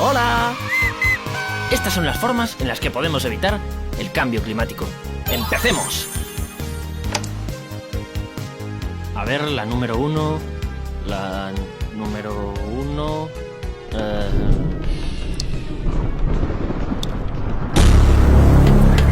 ¡Hola! Estas son las formas en las que podemos evitar el cambio climático. ¡Empecemos! A ver, la número 1... La número 1...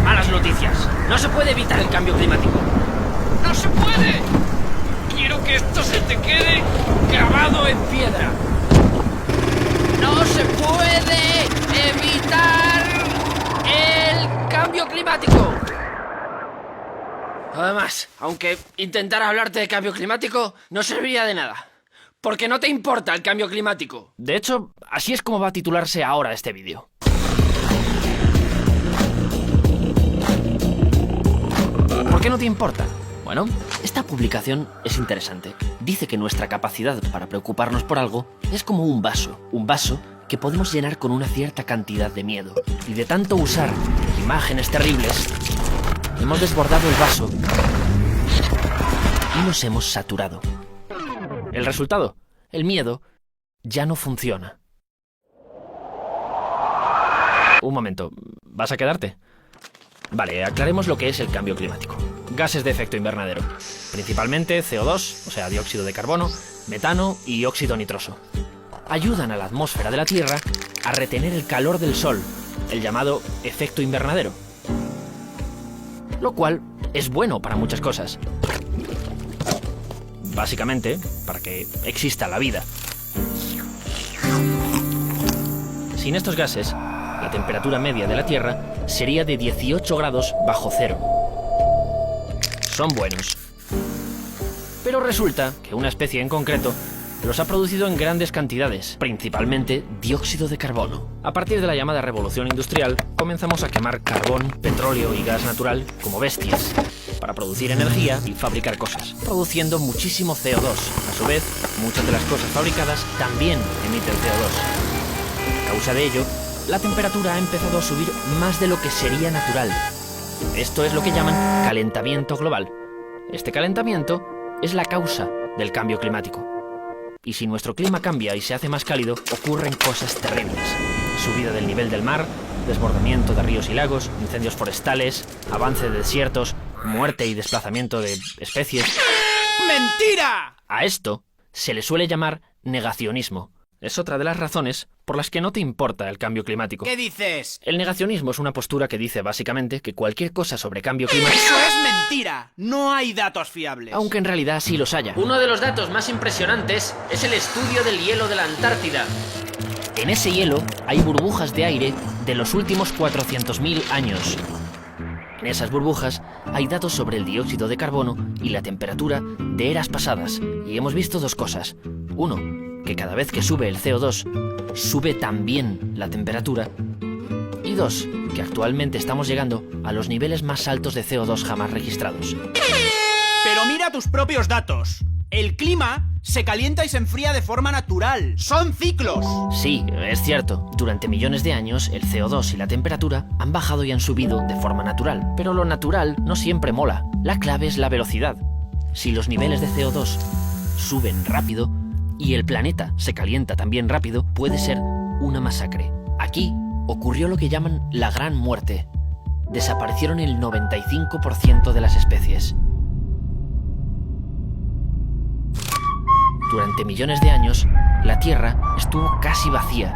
Malas noticias. No se puede evitar el cambio climático. ¡No se puede! Quiero que esto se te quede grabado en piedra. ¡No se puede evitar el cambio climático! Además, aunque intentara hablarte de cambio climático, no serviría de nada. Porque no te importa el cambio climático. De hecho, así es como va a titularse ahora este vídeo. ¿Por qué no te importa? Bueno, esta publicación es interesante. Dice que nuestra capacidad para preocuparnos por algo es como un vaso que podemos llenar con una cierta cantidad de miedo. Y de tanto usar imágenes terribles, hemos desbordado el vaso y nos hemos saturado. El resultado, el miedo, ya no funciona. Un momento, ¿vas a quedarte? Vale, aclaremos lo que es el cambio climático. Gases de efecto invernadero, principalmente CO2, o sea, dióxido de carbono, metano y óxido nitroso. Ayudan a la atmósfera de la Tierra a retener el calor del Sol, el llamado efecto invernadero. Lo cual es bueno para muchas cosas. Básicamente, para que exista la vida. Sin estos gases, la temperatura media de la Tierra sería de 18 grados bajo cero. Son buenos. Pero resulta que una especie en concreto los ha producido en grandes cantidades, principalmente dióxido de carbono. A partir de la llamada revolución industrial, comenzamos a quemar carbón, petróleo y gas natural como bestias, para producir energía y fabricar cosas, produciendo muchísimo CO2. A su vez, muchas de las cosas fabricadas también emiten CO2. A causa de ello, la temperatura ha empezado a subir más de lo que sería natural. Esto es lo que llaman calentamiento global. Este calentamiento es la causa del cambio climático. Y si nuestro clima cambia y se hace más cálido, ocurren cosas terribles. Subida del nivel del mar, desbordamiento de ríos y lagos, incendios forestales, avance de desiertos, muerte y desplazamiento de especies. ¡Mentira! A esto se le suele llamar negacionismo. Es otra de las razones por las que no te importa el cambio climático. ¿Qué dices? El negacionismo es una postura que dice básicamente que cualquier cosa sobre cambio climático... ¡Eso es mentira! No hay datos fiables. Aunque en realidad sí los haya. Uno de los datos más impresionantes es el estudio del hielo de la Antártida. En ese hielo hay burbujas de aire de los últimos 400.000 años. En esas burbujas hay datos sobre el dióxido de carbono y la temperatura de eras pasadas. Y hemos visto dos cosas. Uno, que cada vez que sube el CO2, sube también la temperatura. Y dos, que actualmente estamos llegando a los niveles más altos de CO2 jamás registrados. Pero mira tus propios datos. El clima se calienta y se enfría de forma natural. ¡Son ciclos! Sí, es cierto. Durante millones de años, el CO2 y la temperatura han bajado y han subido de forma natural. Pero lo natural no siempre mola. La clave es la velocidad. Si los niveles de CO2 suben rápido y el planeta se calienta también rápido, puede ser una masacre. Aquí ocurrió lo que llaman la Gran Muerte. Desaparecieron el 95% de las especies. Durante millones de años, la Tierra estuvo casi vacía.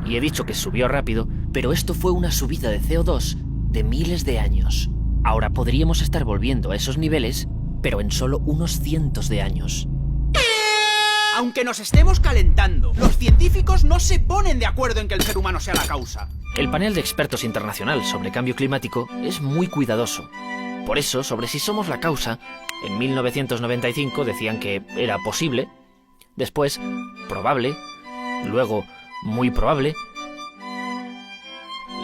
Y he dicho que subió rápido, pero esto fue una subida de CO2 de miles de años. Ahora podríamos estar volviendo a esos niveles, pero en solo unos cientos de años. Aunque nos estemos calentando, los científicos no se ponen de acuerdo en que el ser humano sea la causa. El panel de expertos internacional sobre cambio climático es muy cuidadoso. Por eso, sobre si somos la causa, en 1995 decían que era posible, después probable, luego muy probable.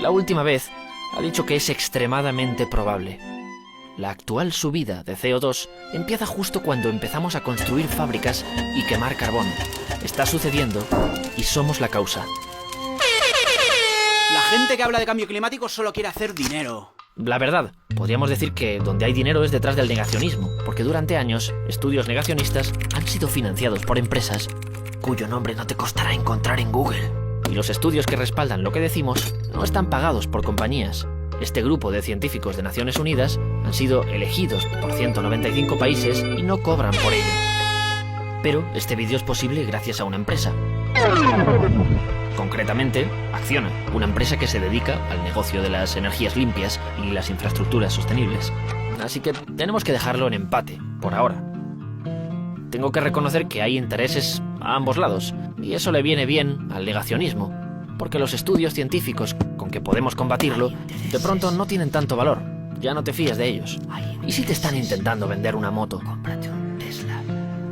La última vez ha dicho que es extremadamente probable. La actual subida de CO2 empieza justo cuando empezamos a construir fábricas y quemar carbón. Está sucediendo y somos la causa. La gente que habla de cambio climático solo quiere hacer dinero. La verdad, podríamos decir que donde hay dinero es detrás del negacionismo, porque durante años, estudios negacionistas han sido financiados por empresas cuyo nombre no te costará encontrar en Google. Y los estudios que respaldan lo que decimos no están pagados por compañías. Este grupo de científicos de Naciones Unidas han sido elegidos por 195 países y no cobran por ello. Pero este vídeo es posible gracias a una empresa. Concretamente, Acciona, una empresa que se dedica al negocio de las energías limpias y las infraestructuras sostenibles. Así que tenemos que dejarlo en empate, por ahora. Tengo que reconocer que hay intereses a ambos lados, y eso le viene bien al negacionismo, porque los estudios científicos con que podemos combatirlo de pronto no tienen tanto valor. Ya no te fías de ellos. ¿Y si te están intentando vender una moto?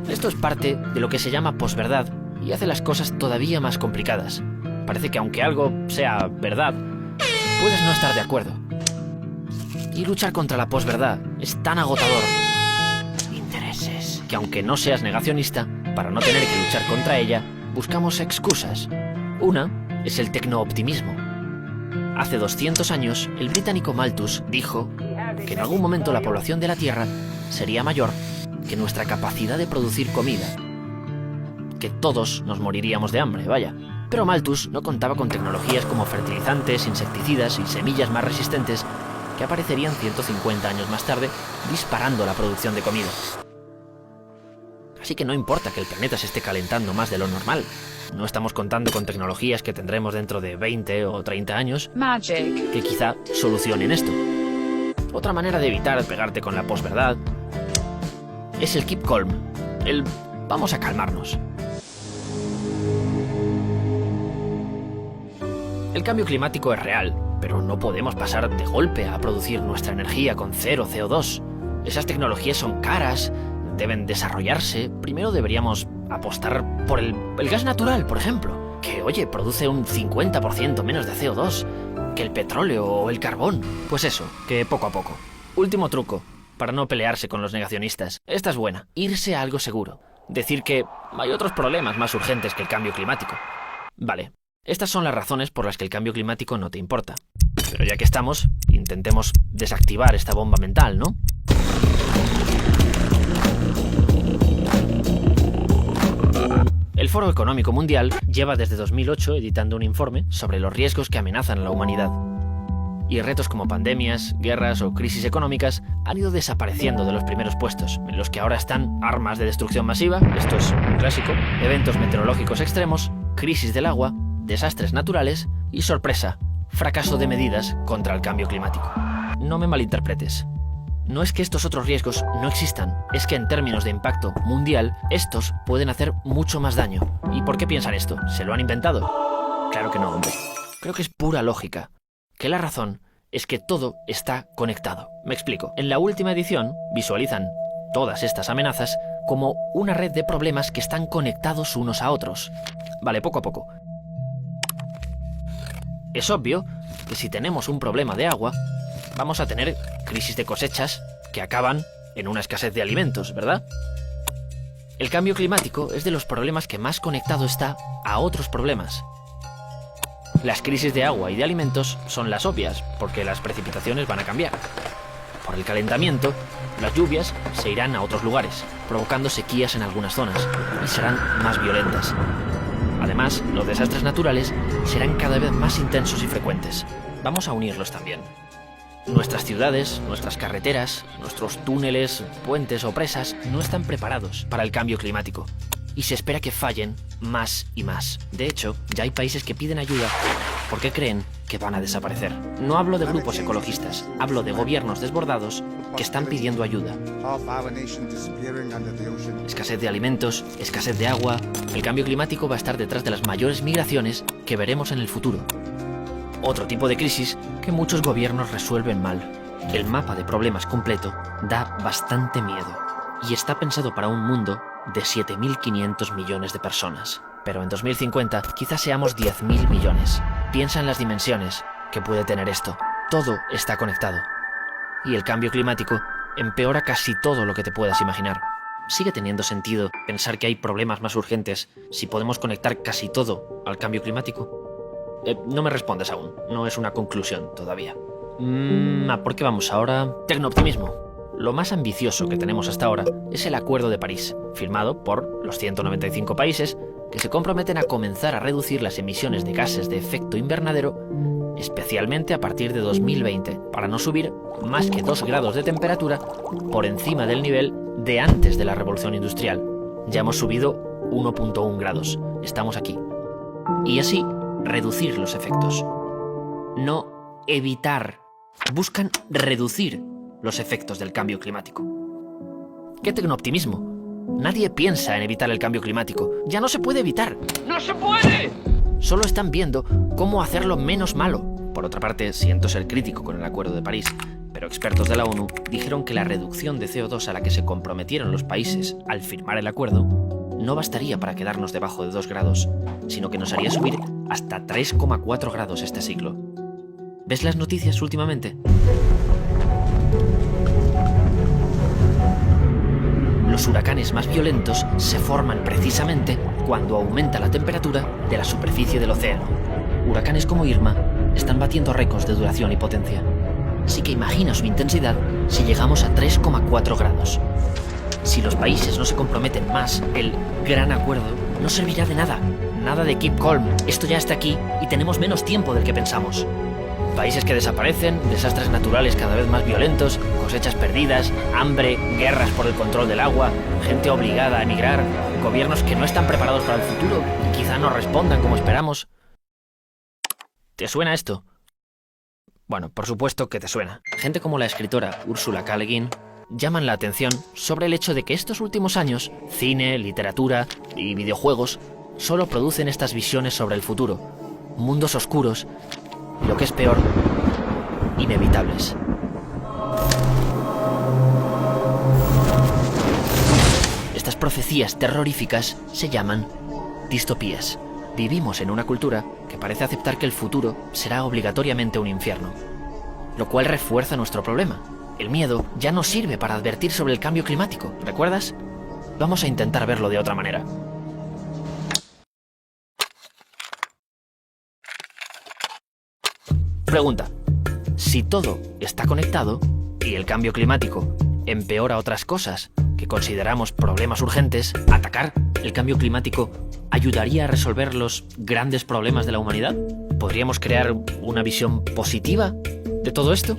Esto es parte de lo que se llama posverdad y hace las cosas todavía más complicadas. Parece que aunque algo sea verdad, puedes no estar de acuerdo. Y luchar contra la posverdad es tan agotador. Intereses. Que aunque no seas negacionista, para no tener que luchar contra ella, buscamos excusas. Una es el tecnooptimismo. Hace 200 años, el británico Malthus dijo que en algún momento la población de la Tierra sería mayor que nuestra capacidad de producir comida. Que todos nos moriríamos de hambre, vaya. Pero Malthus no contaba con tecnologías como fertilizantes, insecticidas y semillas más resistentes que aparecerían 150 años más tarde, disparando la producción de comida. Así que no importa que el planeta se esté calentando más de lo normal. No estamos contando con tecnologías que tendremos dentro de 20 o 30 años que quizá solucionen esto. Otra manera de evitar pegarte con la posverdad es el keep calm, el vamos a calmarnos. El cambio climático es real, pero no podemos pasar de golpe a producir nuestra energía con cero CO2. Esas tecnologías son caras, deben desarrollarse. Primero deberíamos apostar por el gas natural, por ejemplo, que, oye, produce un 50% menos de CO2 que el petróleo o el carbón. Pues eso, que poco a poco. Último truco, para no pelearse con los negacionistas. Esta es buena, irse a algo seguro. Decir que hay otros problemas más urgentes que el cambio climático. Vale, estas son las razones por las que el cambio climático no te importa. Pero ya que estamos, intentemos desactivar esta bomba mental, ¿no? El Foro Económico Mundial lleva desde 2008 editando un informe sobre los riesgos que amenazan a la humanidad. Y retos como pandemias, guerras o crisis económicas han ido desapareciendo de los primeros puestos, en los que ahora están armas de destrucción masiva, esto es un clásico, eventos meteorológicos extremos, crisis del agua, desastres naturales y, sorpresa, fracaso de medidas contra el cambio climático. No me malinterpretes. No es que estos otros riesgos no existan, es que en términos de impacto mundial, estos pueden hacer mucho más daño. ¿Y por qué piensan esto? ¿Se lo han inventado? Claro que no, hombre. Creo que es pura lógica. Que la razón es que todo está conectado. Me explico. En la última edición visualizan todas estas amenazas como una red de problemas que están conectados unos a otros. Vale, poco a poco. Es obvio que si tenemos un problema de agua, vamos a tener crisis de cosechas que acaban en una escasez de alimentos, ¿verdad? El cambio climático es de los problemas que más conectado está a otros problemas. Las crisis de agua y de alimentos son las obvias, porque las precipitaciones van a cambiar. Por el calentamiento, las lluvias se irán a otros lugares, provocando sequías en algunas zonas, y serán más violentas. Además, los desastres naturales serán cada vez más intensos y frecuentes. Vamos a unirlos también. Nuestras ciudades, nuestras carreteras, nuestros túneles, puentes o presas no están preparados para el cambio climático. Y se espera que fallen más y más. De hecho, ya hay países que piden ayuda porque creen que van a desaparecer. No hablo de grupos ecologistas, hablo de gobiernos desbordados que están pidiendo ayuda. Escasez de alimentos, escasez de agua. El cambio climático va a estar detrás de las mayores migraciones que veremos en el futuro. Otro tipo de crisis que muchos gobiernos resuelven mal. El mapa de problemas completo da bastante miedo y está pensado para un mundo de 7.500 millones de personas. Pero en 2050 quizás seamos 10.000 millones. Piensa en las dimensiones que puede tener esto. Todo está conectado. Y el cambio climático empeora casi todo lo que te puedas imaginar. ¿Sigue teniendo sentido pensar que hay problemas más urgentes si podemos conectar casi todo al cambio climático? No me respondas aún, no es una conclusión todavía. ¿A por qué vamos ahora? Tecnooptimismo. Lo más ambicioso que tenemos hasta ahora es el Acuerdo de París, firmado por los 195 países que se comprometen a comenzar a reducir las emisiones de gases de efecto invernadero, especialmente a partir de 2020, para no subir más que 2 grados de temperatura por encima del nivel de antes de la revolución industrial. Ya hemos subido 1,1 grados. Estamos aquí. Y así, reducir los efectos. No evitar. Buscan reducir los efectos del cambio climático. ¡Qué tecnooptimismo! Nadie piensa en evitar el cambio climático. ¡Ya no se puede evitar! ¡No se puede! Solo están viendo cómo hacerlo menos malo. Por otra parte, siento ser crítico con el Acuerdo de París, pero expertos de la ONU dijeron que la reducción de CO2 a la que se comprometieron los países al firmar el acuerdo no bastaría para quedarnos debajo de 2 grados, sino que nos haría subir hasta 3,4 grados este siglo. ¿Ves las noticias últimamente? Los huracanes más violentos se forman precisamente cuando aumenta la temperatura de la superficie del océano. Huracanes como Irma están batiendo récords de duración y potencia. Así que imagina su intensidad si llegamos a 3,4 grados. Si los países no se comprometen más, el gran acuerdo no servirá de nada. Nada de keep calm. Esto ya está aquí y tenemos menos tiempo del que pensamos. Países que desaparecen, desastres naturales cada vez más violentos, cosechas perdidas, hambre, guerras por el control del agua, gente obligada a emigrar, gobiernos que no están preparados para el futuro y quizá no respondan como esperamos. ¿Te suena esto? Bueno, por supuesto que te suena. Gente como la escritora Ursula K. Le Guin llaman la atención sobre el hecho de que estos últimos años, cine, literatura y videojuegos solo producen estas visiones sobre el futuro, mundos oscuros, y lo que es peor, inevitables. Estas profecías terroríficas se llaman distopías. Vivimos en una cultura que parece aceptar que el futuro será obligatoriamente un infierno, lo cual refuerza nuestro problema. El miedo ya no sirve para advertir sobre el cambio climático, ¿recuerdas? Vamos a intentar verlo de otra manera. Pregunta: si todo está conectado y el cambio climático empeora otras cosas que consideramos problemas urgentes, ¿atacar el cambio climático ayudaría a resolver los grandes problemas de la humanidad? ¿Podríamos crear una visión positiva de todo esto?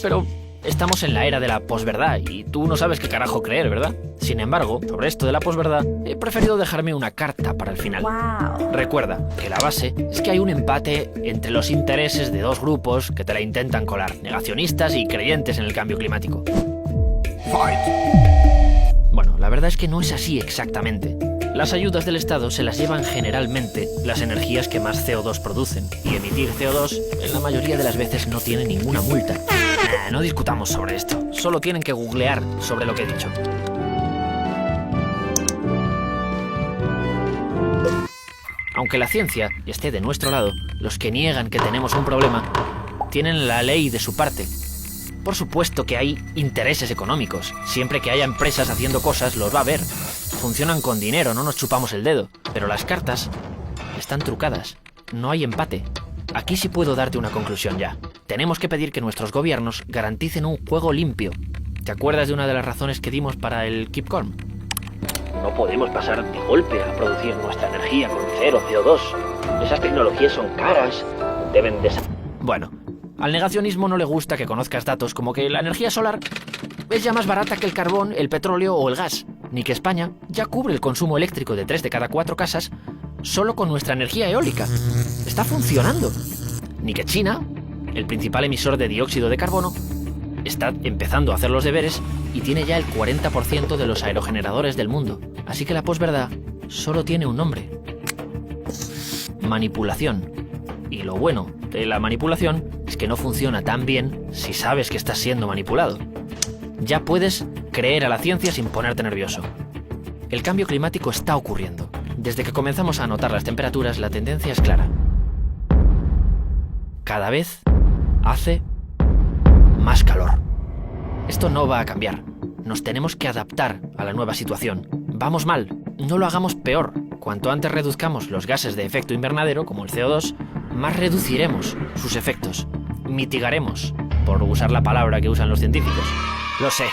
Pero estamos en la era de la posverdad y tú no sabes qué carajo creer, ¿verdad? Sin embargo, sobre esto de la posverdad, he preferido dejarme una carta para el final. Wow. Recuerda que la base es que hay un empate entre los intereses de dos grupos que te la intentan colar, negacionistas y creyentes en el cambio climático. Bueno, la verdad es que no es así exactamente. Las ayudas del Estado se las llevan generalmente las energías que más CO2 producen, y emitir CO2 en la mayoría de las veces no tiene ninguna multa. No discutamos sobre esto, solo tienen que googlear sobre lo que he dicho. Aunque la ciencia esté de nuestro lado, los que niegan que tenemos un problema tienen la ley de su parte. Por supuesto que hay intereses económicos. Siempre que haya empresas haciendo cosas, los va a haber. Funcionan con dinero, no nos chupamos el dedo. Pero las cartas están trucadas. No hay empate. Aquí sí puedo darte una conclusión ya. Tenemos que pedir que nuestros gobiernos garanticen un juego limpio. ¿Te acuerdas de una de las razones que dimos para el Keep Calm? No podemos pasar de golpe a producir nuestra energía con cero CO2. Esas tecnologías son caras. Deben de... Bueno, al negacionismo no le gusta que conozcas datos como que la energía solar es ya más barata que el carbón, el petróleo o el gas, ni que España ya cubre el consumo eléctrico de 3 de cada 4 casas solo con nuestra energía eólica. Está funcionando. Ni que China, el principal emisor de dióxido de carbono, está empezando a hacer los deberes y tiene ya el 40% de los aerogeneradores del mundo. Así que la posverdad solo tiene un nombre: manipulación. Y lo bueno de la manipulación es que no funciona tan bien si sabes que estás siendo manipulado. Ya puedes creer a la ciencia sin ponerte nervioso. El cambio climático está ocurriendo. Desde que comenzamos a notar las temperaturas, la tendencia es clara. Cada vez hace más calor. Esto no va a cambiar. Nos tenemos que adaptar a la nueva situación. Vamos mal, no lo hagamos peor. Cuanto antes reduzcamos los gases de efecto invernadero, como el CO2, más reduciremos sus efectos. Mitigaremos, por usar la palabra que usan los científicos. Lo sé,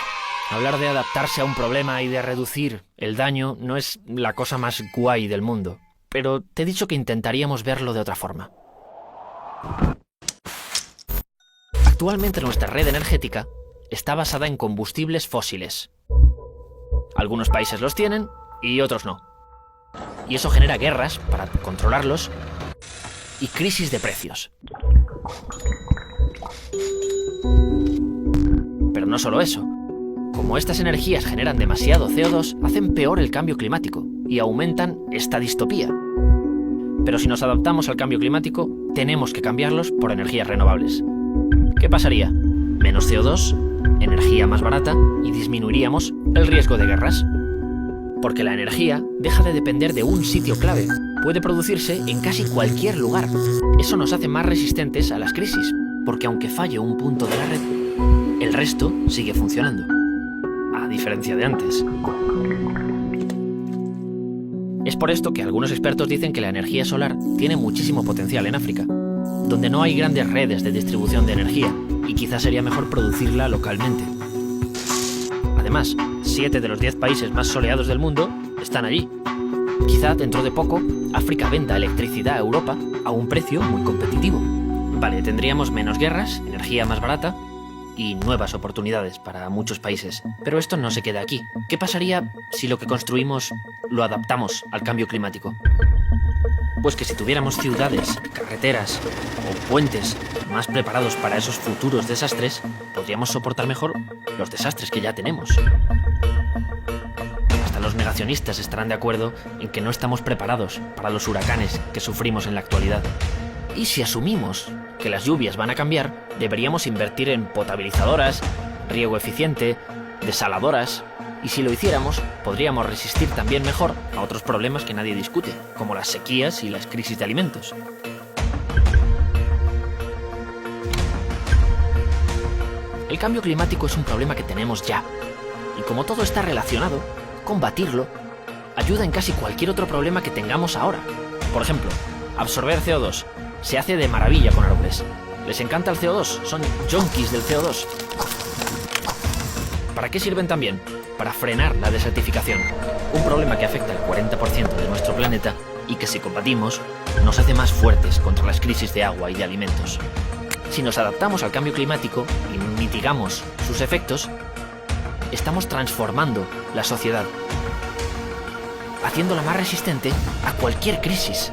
Hablar de adaptarse a un problema y de reducir el daño no es la cosa más guay del mundo, pero te he dicho que intentaríamos verlo de otra forma. Actualmente nuestra red energética está basada en combustibles fósiles. Algunos países los tienen y otros no. Y eso genera guerras para controlarlos y crisis de precios. Pero no solo eso. Como estas energías generan demasiado CO2, hacen peor el cambio climático y aumentan esta distopía. Pero si nos adaptamos al cambio climático, tenemos que cambiarlos por energías renovables. ¿Qué pasaría? Menos CO2, energía más barata y disminuiríamos el riesgo de guerras. Porque la energía deja de depender de un sitio clave. Puede producirse en casi cualquier lugar. Eso nos hace más resistentes a las crisis, porque aunque falle un punto de la red, el resto sigue funcionando. A diferencia de antes. Es por esto que algunos expertos dicen que la energía solar tiene muchísimo potencial en África, donde no hay grandes redes de distribución de energía y quizás sería mejor producirla localmente. Además, 7 de los 10 países más soleados del mundo están allí. Quizá dentro de poco África venda electricidad a Europa a un precio muy competitivo. Vale, tendríamos menos guerras, energía más barata y nuevas oportunidades para muchos países. Pero esto no se queda aquí. ¿Qué pasaría si lo que construimos lo adaptamos al cambio climático? Pues que si tuviéramos ciudades, carreteras o puentes más preparados para esos futuros desastres, podríamos soportar mejor los desastres que ya tenemos. Hasta los negacionistas estarán de acuerdo en que no estamos preparados para los huracanes que sufrimos en la actualidad. Y si asumimos que las lluvias van a cambiar, deberíamos invertir en potabilizadoras, riego eficiente, desaladoras. Y si lo hiciéramos, podríamos resistir también mejor a otros problemas que nadie discute, como las sequías y las crisis de alimentos. El cambio climático es un problema que tenemos ya. Y como todo está relacionado, combatirlo ayuda en casi cualquier otro problema que tengamos ahora. Por ejemplo, absorber CO2 se hace de maravilla con árboles. Les encanta el CO2, son junkies del CO2. ¿Para qué sirven también? Para frenar la desertificación, un problema que afecta al 40% de nuestro planeta y que si combatimos nos hace más fuertes contra las crisis de agua y de alimentos. Si nos adaptamos al cambio climático y mitigamos sus efectos, estamos transformando la sociedad, haciéndola más resistente a cualquier crisis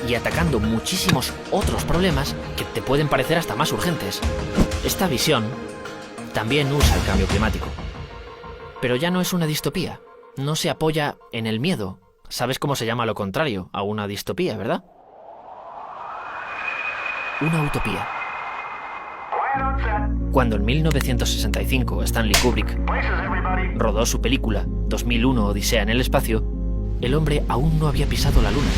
y atacando muchísimos otros problemas que te pueden parecer hasta más urgentes. Esta visión también usa el cambio climático. Pero ya no es una distopía. No se apoya en el miedo. ¿Sabes cómo se llama lo contrario a una distopía, verdad? Una utopía. Cuando en 1965 Stanley Kubrick rodó su película 2001 Odisea en el espacio, el hombre aún no había pisado la luna.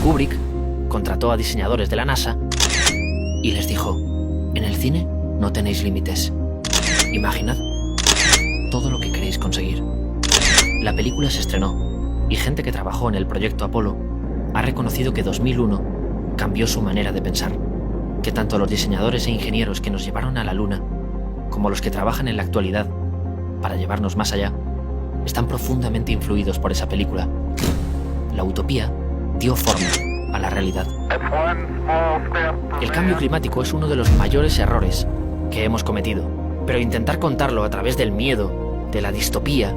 Kubrick contrató a diseñadores de la NASA y les dijo: en el cine no tenéis límites. Imaginad todo lo que queréis conseguir. La película se estrenó y gente que trabajó en el proyecto Apolo ha reconocido que 2001 cambió su manera de pensar, que tanto los diseñadores e ingenieros que nos llevaron a la Luna como los que trabajan en la actualidad para llevarnos más allá están profundamente influidos por esa película. La utopía dio forma a la realidad. El cambio climático es uno de los mayores errores que hemos cometido, pero intentar contarlo a través del miedo, de la distopía,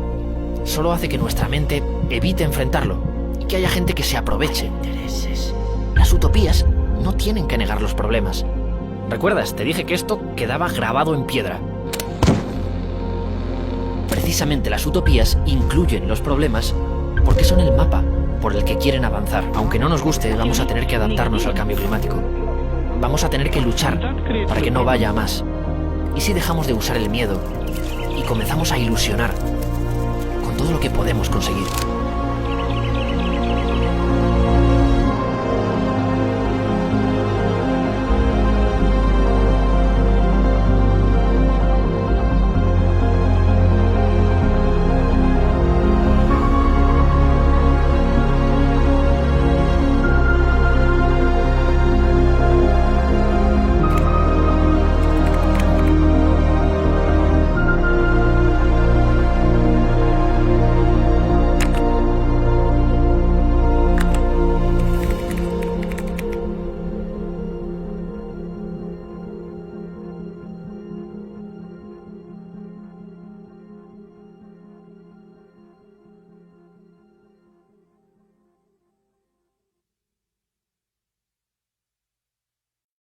solo hace que nuestra mente evite enfrentarlo y que haya gente que se aproveche. Las utopías no tienen que negar los problemas. ¿Recuerdas? Te dije que esto quedaba grabado en piedra. Precisamente las utopías incluyen los problemas porque son el mapa por el que quieren avanzar. Aunque no nos guste, vamos a tener que adaptarnos al cambio climático. Vamos a tener que luchar para que no vaya a más. ¿Y si dejamos de usar el miedo y comenzamos a ilusionar con todo lo que podemos conseguir?